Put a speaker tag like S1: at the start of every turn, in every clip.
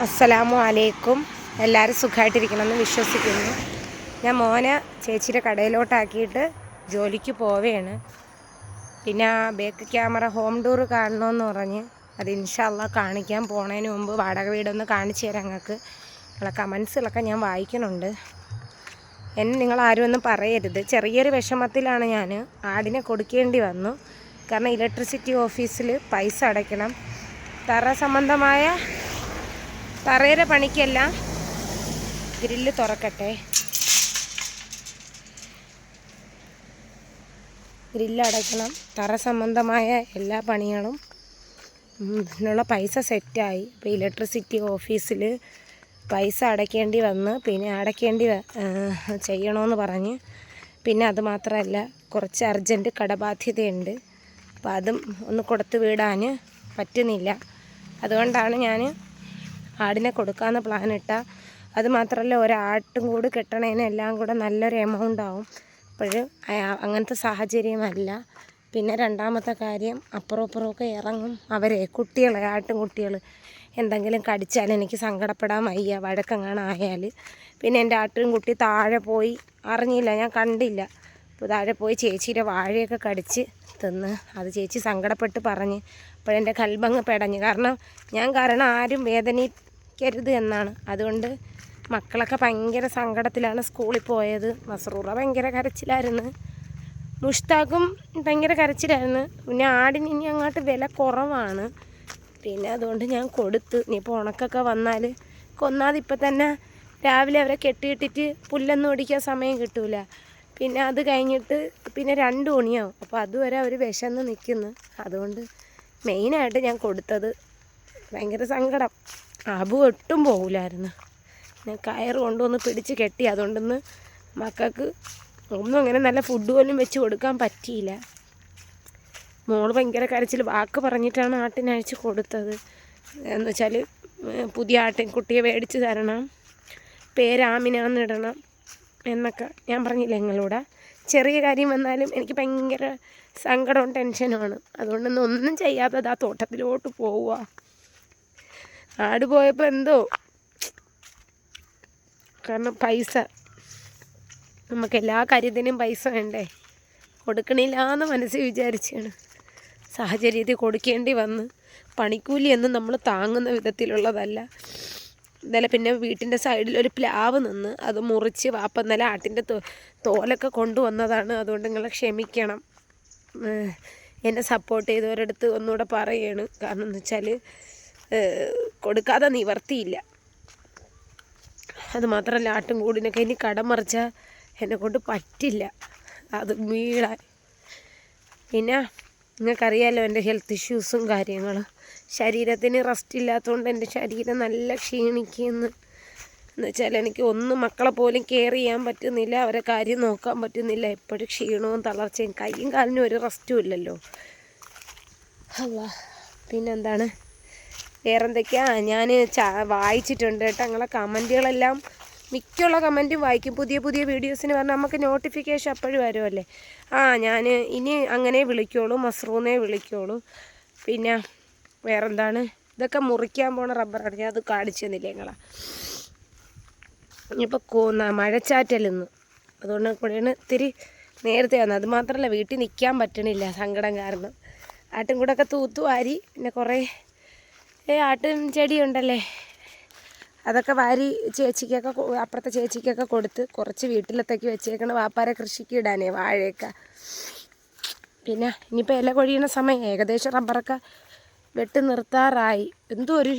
S1: അസ്സലാമു അലൈക്കും. എല്ലാവരും സുഖമായിട്ടിരിക്കണമെന്ന് വിശ്വസിക്കുന്നു. ഞാൻ മോനെ ചേച്ചിയുടെ കടയിലോട്ടാക്കിയിട്ട് ജോലിക്ക് പോവുകയാണ്. പിന്നെ ബാക്ക് ക്യാമറ ഹോം ടൂർ കാണണമെന്ന് പറഞ്ഞ് അത് ഇൻഷാ അല്ലാഹ് കാണിക്കാൻ പോണതിന് മുമ്പ് വാടക വീടൊന്ന് കാണിച്ചു തരാം. നിങ്ങൾക്ക് നിങ്ങളെ കമൻസിലൊക്കെ ഞാൻ വായിക്കുന്നുണ്ട്. എന്നെ നിങ്ങളാരും ഒന്നും പറയരുത്. ചെറിയൊരു വിഷമത്തിലാണ് ഞാൻ. ആടിനെ കൊടുക്കേണ്ടി വന്നു. കാരണം ഇലക്ട്രിസിറ്റി ഓഫീസിൽ പൈസ അടയ്ക്കണം. തറ സംബന്ധമായ തറയുടെ പണിക്കെല്ലാം ഗ്രില്ല് തുറക്കട്ടെ. ഗ്രില്ല് അടയ്ക്കണം. തറ സംബന്ധമായ എല്ലാ പണികളും ഇതിനുള്ള പൈസ സെറ്റായി. ഇപ്പോൾ ഇലക്ട്രിസിറ്റി ഓഫീസിൽ പൈസ അടയ്ക്കേണ്ടി വന്ന് പിന്നെ ചെയ്യണമെന്ന് പറഞ്ഞ്. പിന്നെ അതുമാത്രമല്ല, കുറച്ച് അർജൻറ്റ് കടബാധ്യതയുണ്ട്. അപ്പോൾ അതും ഒന്ന് കൊടുത്ത് വിടാൻ പറ്റുന്നില്ല. അതുകൊണ്ടാണ് ഞാൻ ആടിനെ കൊടുക്കാമെന്ന് പ്ലാനിട്ട. അതുമാത്രമല്ല, ഒരാട്ടും കൂടി കെട്ടണേന് എല്ലാം കൂടെ നല്ലൊരു എമൗണ്ട് ആവും. അപ്പോൾ അങ്ങനത്തെ സാഹചര്യമല്ല. പിന്നെ രണ്ടാമത്തെ കാര്യം, അപ്പുറമൊക്കെ ഇറങ്ങും കുട്ടികളെ ആട്ടിൻകുട്ടികൾ എന്തെങ്കിലും കടിച്ചാൽ എനിക്ക് സങ്കടപ്പെടാൻ വയ്യ. വഴക്കങ്ങാനായാൽ പിന്നെ എൻ്റെ ആട്ടിൻകുട്ടി താഴെ പോയി, അറിഞ്ഞില്ല, ഞാൻ കണ്ടില്ല. അപ്പോൾ താഴെ പോയി ചേച്ചിയുടെ വാഴയൊക്കെ കടിച്ച് തിന്ന്. അത് ചേച്ചി സങ്കടപ്പെട്ട് പറഞ്ഞ്. അപ്പോഴെൻ്റെ കൽബങ്ങ് പെടഞ്ഞ്. കാരണം ആരും വേദനിക്കരുത് എന്നാണ്. അതുകൊണ്ട് മക്കളൊക്കെ ഭയങ്കര സങ്കടത്തിലാണ് സ്കൂളിൽ പോയത്. മസ്റൂറ ഭയങ്കര കരച്ചിലായിരുന്നു. മുഷ്താഖും ഭയങ്കര കരച്ചിലായിരുന്നു. പിന്നെ ആടിന് ഇനി അങ്ങോട്ട് വില കുറവാണ്. പിന്നെ അതുകൊണ്ട് ഞാൻ കൊടുത്ത്. ഇനിയിപ്പോൾ ഉണക്കൊക്കെ വന്നാൽ ഇപ്പം തന്നെ രാവിലെ അവരെ കെട്ടിയിട്ടിട്ട് പുല്ലൊന്നും ഒടിക്കാൻ സമയം കിട്ടൂല. പിന്നെ അത് കഴിഞ്ഞിട്ട് പിന്നെ 2 മണിയാവും. അപ്പോൾ അതുവരെ അവർ വിശന്ന് നിൽക്കുന്നു. അതുകൊണ്ട് മെയിനായിട്ട് ഞാൻ കൊടുത്തത്. ഭയങ്കര സങ്കടം. അബു ഒട്ടും പോകില്ലായിരുന്നു. ഞാൻ കയറ് കൊണ്ടുവന്ന് പിടിച്ച് കെട്ടി. അതുകൊണ്ടൊന്ന് മക്കൾക്ക് ഒന്നും അങ്ങനെ നല്ല ഫുഡ് പോലും വെച്ച് കൊടുക്കാൻ പറ്റിയില്ല. മോള് ഭയങ്കര കരച്ചിൽ. വാക്ക് പറഞ്ഞിട്ടാണ് ആട്ടിനയച്ച് കൊടുത്തത്. എന്ന് വെച്ചാൽ പുതിയ ആട്ടിൻകുട്ടിയെ മേടിച്ച് തരണം, പേര് ആമിനാന്ന് ഇടണം എന്നൊക്കെ ഞാൻ പറഞ്ഞില്ല നിങ്ങളോട്. ചെറിയ കാര്യം വന്നാലും എനിക്ക് ഭയങ്കര സങ്കടവും ടെൻഷനുമാണ്. അതുകൊണ്ടൊന്നും ഒന്നും ചെയ്യാതെ ആ തോട്ടത്തിലോട്ട് പോവുക. ആട് പോയപ്പോൾ എന്തോ, കാരണം പൈസ, നമുക്ക് എല്ലാ കാര്യത്തിനും പൈസ വേണ്ടേ. കൊടുക്കണില്ല എന്ന് മനസ്സിൽ വിചാരിച്ചാണ്. സാഹചര്യത്തിൽ കൊടുക്കേണ്ടി വന്ന്. പണിക്കൂലിയൊന്നും നമ്മൾ താങ്ങുന്ന വിധത്തിലുള്ളതല്ല. ഇന്നലെ പിന്നെ വീട്ടിൻ്റെ സൈഡിലൊരു പ്ലാവ് നിന്ന് അത് മുറിച്ച് വാപ്പ ഇന്നലെ ആട്ടിൻ്റെ തോലൊക്കെ കൊണ്ടുവന്നതാണ്. അതുകൊണ്ട് നിങ്ങൾ ക്ഷമിക്കണം. എന്നെ സപ്പോർട്ട് ചെയ്തവരടുത്ത് ഒന്നുകൂടെ പറയുകയാണ്. കാരണം എന്ന് വെച്ചാൽ കൊടുക്കാതെ നിവർത്തിയില്ല. അതുമാത്രമല്ല, ആട്ടും കൂടിനൊക്കെ ഇനി കടം മറിച്ചാൽ എന്നെക്കൊണ്ട് പറ്റില്ല. അത് വീഴാൻ. പിന്നെ നിങ്ങൾക്കറിയാമല്ലോ എൻ്റെ ഹെൽത്ത് ഇഷ്യൂസും കാര്യങ്ങളും. ശരീരത്തിന് റെസ്റ്റ് ഇല്ലാത്തതുകൊണ്ട് എൻ്റെ ശരീരം നല്ല ക്ഷീണിക്കുന്നു. എന്നുവെച്ചാൽ എനിക്ക് മക്കളെ പോലും കെയർ ചെയ്യാൻ പറ്റുന്നില്ല. അവരെ കാര്യം നോക്കാൻ പറ്റുന്നില്ല. എപ്പോഴും ക്ഷീണവും തളർച്ചയും. കൈയും കാലിനും ഒരു റെസ്റ്റും ഇല്ലല്ലോ. അല്ലാ, പിന്നെന്താണ്, വേറെന്തൊക്കെയാണ് ഞാൻ വായിച്ചിട്ടുണ്ട് കേട്ടോ. നിങ്ങളെ കമൻറ്റുകളെല്ലാം, മിക്കുള്ള കമൻറ്റും വായിക്കും. പുതിയ വീഡിയോസിന് പറഞ്ഞാൽ നമുക്ക് നോട്ടിഫിക്കേഷൻ അപ്പോഴും വരുമല്ലേ. ഞാൻ ഇനി അങ്ങനെ വിളിക്കുള്ളൂ, മസ്റൂന്നേ വിളിക്കുള്ളൂ. പിന്നെ വേറെന്താണ്, ഇതൊക്കെ മുറിക്കാൻ പോണ റബ്ബറാണ്. ഞാൻ അത് കാണിച്ചു തന്നില്ലേ നിങ്ങളെ. ഇനിയിപ്പോൾ മഴച്ചാറ്റലെന്ന്, അതുകൊണ്ട് കൂടെയാണ് ഇത്തിരി നേരത്തെ വന്നത്. അതുമാത്രമല്ല, വീട്ടിൽ നിൽക്കാൻ പറ്റണില്ല സങ്കടം കാരണം. ആട്ടും കൂടെയൊക്കെ തൂത്തുവാരി, പിന്നെ കുറേ ആട്ടും ചെടിയുണ്ടല്ലേ, അതൊക്കെ വാരി ചേച്ചിക്കൊക്കെ, അപ്പുറത്തെ ചേച്ചിക്കൊക്കെ കൊടുത്ത് കുറച്ച് വീട്ടിലത്തേക്ക് വെച്ചേക്കണം. വാപ്പാരെ കൃഷിക്ക് ഇടാനേ, വാഴയൊക്കെ. പിന്നെ ഇനിയിപ്പോൾ ഇല കൊഴിയണ സമയം, ഏകദേശം റബ്ബറൊക്കെ വെട്ടി നിർത്താറായി. എന്തോ ഒരു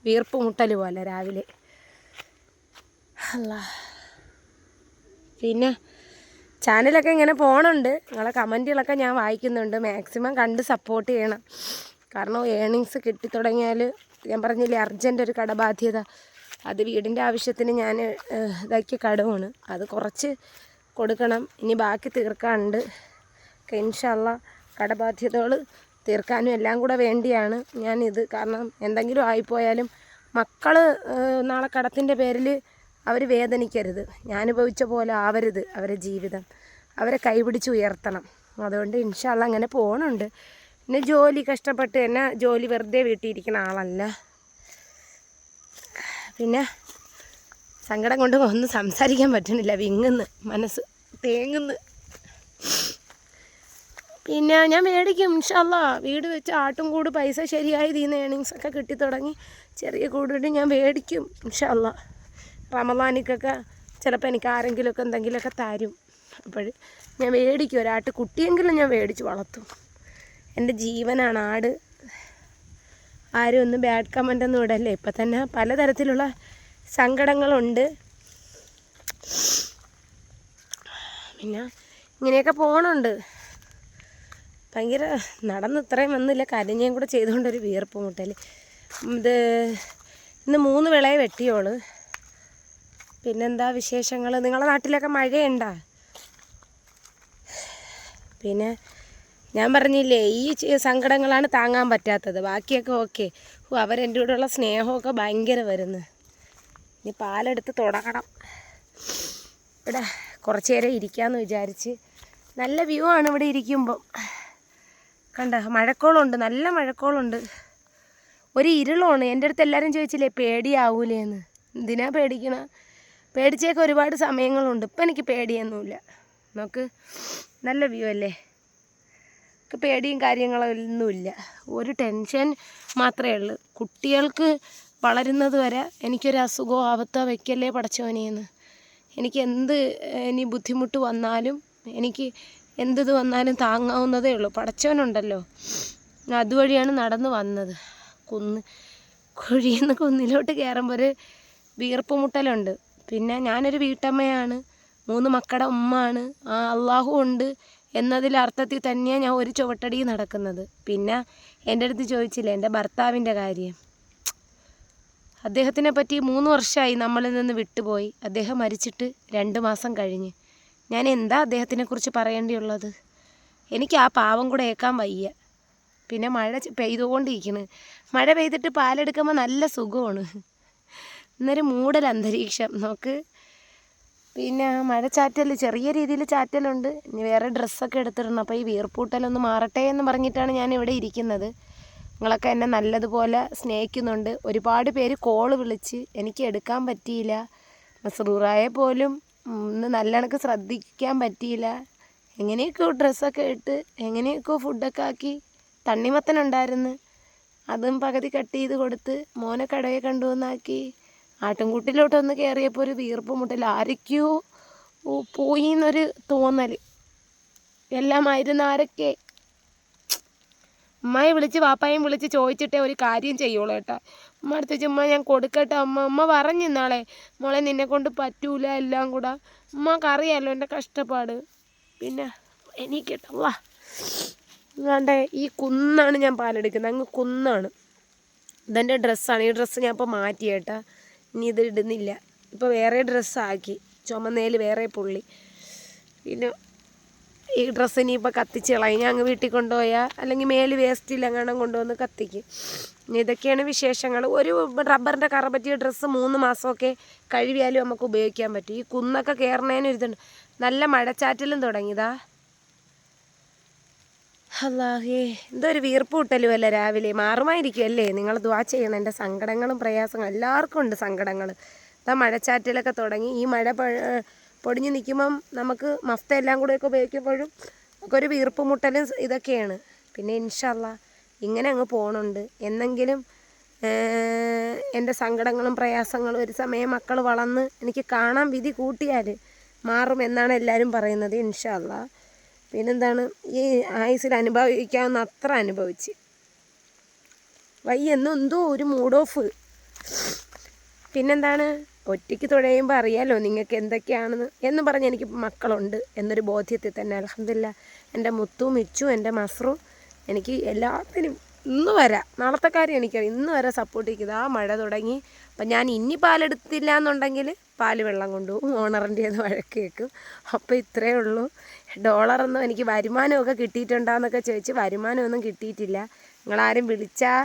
S1: വീർപ്പ് മുട്ടൽ പോലെ രാവിലെ. അല്ല, പിന്നെ ചാനലൊക്കെ ഇങ്ങനെ പോകണുണ്ട്. നിങ്ങളെ കമൻറ്റുകളൊക്കെ ഞാൻ വായിക്കുന്നുണ്ട്. മാക്സിമം കണ്ട് സപ്പോർട്ട് ചെയ്യണം. കാരണം ഏണിങ്സ് കിട്ടിത്തുടങ്ങിയാൽ, ഞാൻ പറഞ്ഞില്ലേ, അർജൻറ്റ് ഒരു കടബാധ്യത. അത് വീടിൻ്റെ ആവശ്യത്തിന് ഞാൻ ഇതാക്കിയ കടമാണ്. അത് കുറച്ച് കൊടുക്കണം. ഇനി ബാക്കി തീർക്കാനുണ്ട്. ഇൻഷാ അല്ലാഹ് കടബാധ്യതകൾ തീർക്കാനും എല്ലാം കൂടെ വേണ്ടിയാണ് ഞാനിത്. കാരണം എന്തെങ്കിലും ആയിപ്പോയാലും മക്കൾ നാളെ കടത്തിൻ്റെ പേരിൽ അവർ വേദനിക്കരുത്. ഞാനുഭവിച്ച പോലെ ആവരുത് അവരെ ജീവിതം. അവരെ കൈപിടിച്ച് ഉയർത്തണം. അതുകൊണ്ട് ഇൻഷാ അല്ലാഹ് അങ്ങനെ പോകണുണ്ട്. പിന്നെ ജോലി കഷ്ടപ്പെട്ട് തന്നെ, ജോലി വെറുതെ വീട്ടിലിരിക്കുന്ന ആളല്ല. പിന്നെ സങ്കടം കൊണ്ട് ഒന്നും സംസാരിക്കാൻ പറ്റണില്ല, വിങ്ങുന്ന്, മനസ്സ് തേങ്ങുന്ന്. പിന്നെ ഞാൻ മേടിക്കും ഇൻഷാ അല്ലാ. വീട് വെച്ച് ആട്ടും കൂട് പൈസ ശരിയായി ഇതിന്ന് ഏണിങ്സൊക്കെ കിട്ടിത്തുടങ്ങി ചെറിയ കൂടിട്ട് ഞാൻ മേടിക്കും ഇൻഷാ അല്ലാ. റമദാനിക്കൊക്കെ ചിലപ്പോൾ എനിക്ക് ആരെങ്കിലുമൊക്കെ എന്തെങ്കിലുമൊക്കെ തരും. അപ്പോൾ ഞാൻ മേടിക്കും, ഒരാട്ട് കുട്ടിയെങ്കിലും ഞാൻ മേടിച്ച് വളർത്തും. എൻ്റെ ജീവനാണ് ആട്. ആരും ഒന്നും ബാഡ് കമൻ്റൊന്നും ഇടല്ലേ. ഇപ്പം തന്നെ പലതരത്തിലുള്ള സങ്കടങ്ങളുണ്ട്. പിന്നെ ഇങ്ങനെയൊക്കെ പോകണുണ്ട്. ഭയങ്കര നടന്ന് ഇത്രയും വന്നില്ല, കരഞ്ഞേം കൂടെ ചെയ്തുകൊണ്ടൊരു വിയർപ്പ് മുട്ടൽ. ഇത് ഇന്ന് 3 വിളയെ വെട്ടിയോള്. പിന്നെന്താ വിശേഷങ്ങൾ? നിങ്ങളുടെ നാട്ടിലൊക്കെ മഴയുണ്ടോ? പിന്നെ ഞാൻ പറഞ്ഞില്ലേ, ഈ സങ്കടങ്ങളാണ് താങ്ങാൻ പറ്റാത്തത്, ബാക്കിയൊക്കെ ഓക്കെ. അവരെൻ്റെ കൂടെയുള്ള സ്നേഹമൊക്കെ ഭയങ്കര വരുന്നു. ഇനി പാലെടുത്ത് തുടങ്ങണം. ഇവിടെ കുറച്ച് നേരം ഇരിക്കാമെന്ന് വിചാരിച്ച്. നല്ല വ്യൂ ആണ് ഇവിടെ ഇരിക്കുമ്പം. കണ്ട മഴക്കോളുണ്ട്, നല്ല മഴക്കോളുണ്ട്, ഒരു ഇരുളമാണ്. എൻ്റെ അടുത്ത് എല്ലാവരും ചോദിച്ചില്ലേ പേടിയാവൂലേന്ന്. എന്തിനാ പേടിക്കണ? പേടിച്ചേക്ക് ഒരുപാട് സമയങ്ങളുണ്ട്. ഇപ്പം എനിക്ക് പേടിയൊന്നുമില്ല. നോക്ക് നല്ല വ്യൂ അല്ലേ. പേടിയും കാര്യങ്ങളൊന്നുമില്ല. ഒരു ടെൻഷൻ മാത്രമേ ഉള്ളൂ. കുട്ടികൾക്ക് വളരുന്നത് വരെ എനിക്കൊരു അസുഖമോ ആപത്തോ വയ്ക്കല്ലേ പടച്ചോനെന്ന്. എനിക്ക് എന്ത് ഇനി ബുദ്ധിമുട്ട് വന്നാലും, എനിക്ക് എന്തിത് വന്നാലും താങ്ങാവുന്നതേ ഉള്ളൂ. പടച്ചോനുണ്ടല്ലോ, അതുവഴിയാണ് നടന്ന് വന്നത്. കുഴിയിൽ നിന്ന് കുന്നിലോട്ട് കയറുമ്പോൾ ഒരു വീർപ്പ് മുട്ടലുണ്ട്. പിന്നെ ഞാനൊരു വീട്ടമ്മയാണ്, 3 മക്കളുടെ ഉമ്മയാണ്. അള്ളാഹു ഉണ്ട് എന്നതിൽ അർത്ഥത്തിൽ തന്നെയാണ് ഞാൻ ഒരു ചുവട്ടടി നടക്കുന്നത്. പിന്നെ എൻ്റെ അടുത്ത് ചോദിച്ചില്ലേ എൻ്റെ ഭർത്താവിൻ്റെ കാര്യം. അദ്ദേഹത്തിനെ പറ്റി 3 വർഷമായി നമ്മളിൽ നിന്ന് വിട്ടുപോയി. അദ്ദേഹം മരിച്ചിട്ട് 2 മാസം കഴിഞ്ഞ്. ഞാൻ എന്താ അദ്ദേഹത്തിനെക്കുറിച്ച് പറയേണ്ടിയുള്ളത്? എനിക്ക് ആ പാവം കൂടെ ഏൽക്കാൻ വയ്യ. പിന്നെ മഴ പെയ്തുകൊണ്ടിരിക്കുന്നു. മഴ പെയ്തിട്ട് പാലെടുക്കുമ്പോൾ നല്ല സുഖമാണ്. ഇന്നൊരു മൂടൽ അന്തരീക്ഷം നോക്ക്. പിന്നെ മഴച്ചാറ്റൽ, ചെറിയ രീതിയിൽ ചാറ്റലുണ്ട്. ഇനി വേറെ ഡ്രസ്സൊക്കെ എടുത്തിടണം. അപ്പോൾ ഈ വീർപ്പൂട്ടലൊന്ന് മാറട്ടെ എന്ന് പറഞ്ഞിട്ടാണ് ഞാൻ ഇവിടെ ഇരിക്കുന്നത്. നിങ്ങളൊക്കെ എന്നെ നല്ലതുപോലെ സ്നേഹിക്കുന്നുണ്ട്. ഒരുപാട് പേര് കോള് വിളിച്ച്, എനിക്ക് എടുക്കാൻ പറ്റിയില്ല. മസ്റൂറായെ പോലും ഇന്ന് നല്ല കണക്ക് ശ്രദ്ധിക്കാൻ പറ്റിയില്ല. എങ്ങനെയൊക്കെയോ ഡ്രസ്സൊക്കെ ഇട്ട് എങ്ങനെയൊക്കെയോ ഫുഡൊക്കെ ആക്കി. തണ്ണിമത്തനുണ്ടായിരുന്നു, അതും പകുതി കട്ട് ചെയ്ത് കൊടുത്ത് മോനെ കടയെ കൊണ്ടുവന്നാക്കി. ആട്ടിൻകൂട്ടിലോട്ടൊന്ന് കയറിയപ്പോൾ ഒരു വീർപ്പ് മുട്ടൽ, ആരൊക്കെയോ പോയി എന്നൊരു തോന്നൽ. എല്ലാമായിരുന്നു ആരൊക്കെ. ഉമ്മയെ വിളിച്ച് വാപ്പായും വിളിച്ച് ചോദിച്ചിട്ടേ ഒരു കാര്യം ചെയ്യുള്ളൂ കേട്ടോ. ഉമ്മ അടുത്ത് ചുമ്മാ ഞാൻ കൊടുക്കട്ടെ ഉമ്മ പറഞ്ഞു നാളെ മോളെ നിന്നെ കൊണ്ട് പറ്റൂല എല്ലാം കൂടെ. ഉമ്മക്കറിയാമല്ലോ എൻ്റെ കഷ്ടപ്പാട്. പിന്നെ എനിക്കിട്ടല്ല വേണ്ടേ, ഈ കുന്നാണ് ഞാൻ പാലെടുക്കുന്നത്, അങ്ങ് കുന്നാണ്. ഇതെൻ്റെ ഡ്രസ്സാണ്. ഈ ഡ്രസ്സ് ഞാൻ ഇപ്പോൾ മാറ്റി കേട്ടാ, ഇനി ഇത് ഇടുന്നില്ല. ഇപ്പോൾ വേറെ ഡ്രസ്സാക്കി, ചുമന്നേൽ വേറെ പുള്ളി. പിന്നെ ഈ ഡ്രസ്സ് ഇനിയിപ്പോൾ കത്തിച്ച് കളയും. ഞാൻ അങ്ങ് വീട്ടിൽ കൊണ്ടുപോയാൽ അല്ലെങ്കിൽ മേല് വേസ്റ്റിൽ എങ്ങാനും കൊണ്ടുവന്ന് കത്തിക്കും. ഇതൊക്കെയാണ് വിശേഷങ്ങൾ. ഒരു റബ്ബറിൻ്റെ കറ പറ്റിയ ഡ്രസ്സ് 3 മാസമൊക്കെ കഴുകിയാലും നമുക്ക് ഉപയോഗിക്കാൻ പറ്റും. ഈ കുന്നൊക്കെ കയറുന്നതിനൊരിതുണ്ട്. നല്ല മഴച്ചാറ്റലും തുടങ്ങിയതാ. അല്ലാഹേ, എന്തൊരു വീർപ്പ് കിട്ടലും അല്ല രാവിലെ. മാറുമായിരിക്കും അല്ലേ? നിങ്ങൾ ദുആ ചെയ്യണം. എൻ്റെ സങ്കടങ്ങളും പ്രയാസങ്ങളും എല്ലാവർക്കും ഉണ്ട് സങ്കടങ്ങൾ. ഇതാ മഴച്ചാറ്റലൊക്കെ തുടങ്ങി. ഈ മഴ പൊടിഞ്ഞ് നിൽക്കുമ്പം നമുക്ക് മഫ്ത എല്ലാം കൂടെയൊക്കെ ഉപയോഗിക്കുമ്പോഴും ഒക്കെ ഒരു വീർപ്പ് മുട്ടലും ഇതൊക്കെയാണ്. പിന്നെ ഇൻഷാ അല്ലാ ഇങ്ങനെ അങ്ങ് പോകണുണ്ട്. എന്നെങ്കിലും എൻ്റെ സങ്കടങ്ങളും പ്രയാസങ്ങളും ഒരു സമയം മക്കൾ വളർന്ന് എനിക്ക് കാണാൻ വിധി കൂട്ടിയാൽ മാറുമെന്നാണ് എല്ലാവരും പറയുന്നത്. ഇൻഷാ അല്ലാ. പിന്നെന്താണ്, ഈ ആയുസ്സിൽ അനുഭവിക്കാവുന്ന അത്ര അനുഭവിച്ച് വയ്യെന്നും എന്തോ ഒരു മൂഡ് ഓഫ്. പിന്നെന്താണ്, ഒറ്റയ്ക്ക് തുഴയുമ്പോൾ അറിയാലോ നിങ്ങൾക്ക് എന്തൊക്കെയാണെന്ന് എന്ന് പറഞ്ഞ് എനിക്ക് മക്കളുണ്ട് എന്നൊരു ബോധ്യത്തിൽ തന്നെ അൽഹംദുലില്ലാ. എൻ്റെ മുത്തും മിച്ചും എൻ്റെ മസ്റും എനിക്ക് എല്ലാത്തിനും ഇന്ന് വരെ, നാളത്തെ കാര്യം എനിക്കറിയാം, ഇന്ന് വരെ സപ്പോർട്ട് ചെയ്യുന്നത്. ആ മഴ തുടങ്ങി. അപ്പം ഞാൻ ഇനി പാലെടുത്തില്ല എന്നുണ്ടെങ്കിൽ പാല് വെള്ളം കൊണ്ടുപോകും, ഓണറിൻ്റെ അത് വഴക്ക് കേൾക്കും. അപ്പോൾ ഇത്രയേ ഉള്ളൂ. ഡോളറൊന്നും എനിക്ക് വരുമാനമൊക്കെ കിട്ടിയിട്ടുണ്ടോയെന്നൊക്കെ ചോദിച്ച് വരുമാനമൊന്നും കിട്ടിയിട്ടില്ല. നിങ്ങളാരും വിളിച്ചാൽ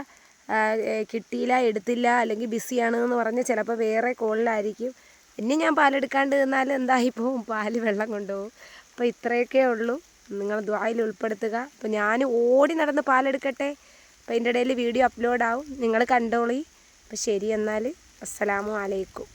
S1: കിട്ടിയില്ല, എടുത്തില്ല, അല്ലെങ്കിൽ ബിസിയാണെന്ന് പറഞ്ഞ് ചിലപ്പോൾ വേറെ കോളിലായിരിക്കും. ഇനി ഞാൻ പാലെടുക്കാണ്ട് നിന്നാൽ എന്തായിപ്പോവും, പാല് വെള്ളം കൊണ്ടുപോകും. അപ്പോൾ ഇത്രയൊക്കെ ഉള്ളൂ. നിങ്ങൾ ദുആയിൽ ഉൾപ്പെടുത്തുക. അപ്പോൾ ഞാൻ ഓടി നടന്ന് പാലെടുക്കട്ടെ. അപ്പോൾ അതിൻ്റെ ഇടയിൽ വീഡിയോ അപ്ലോഡ് ആവും, നിങ്ങൾ കണ്ടോളി. അപ്പോൾ ശരി എന്നാൽ. അസ്സലാമു അലൈക്കും.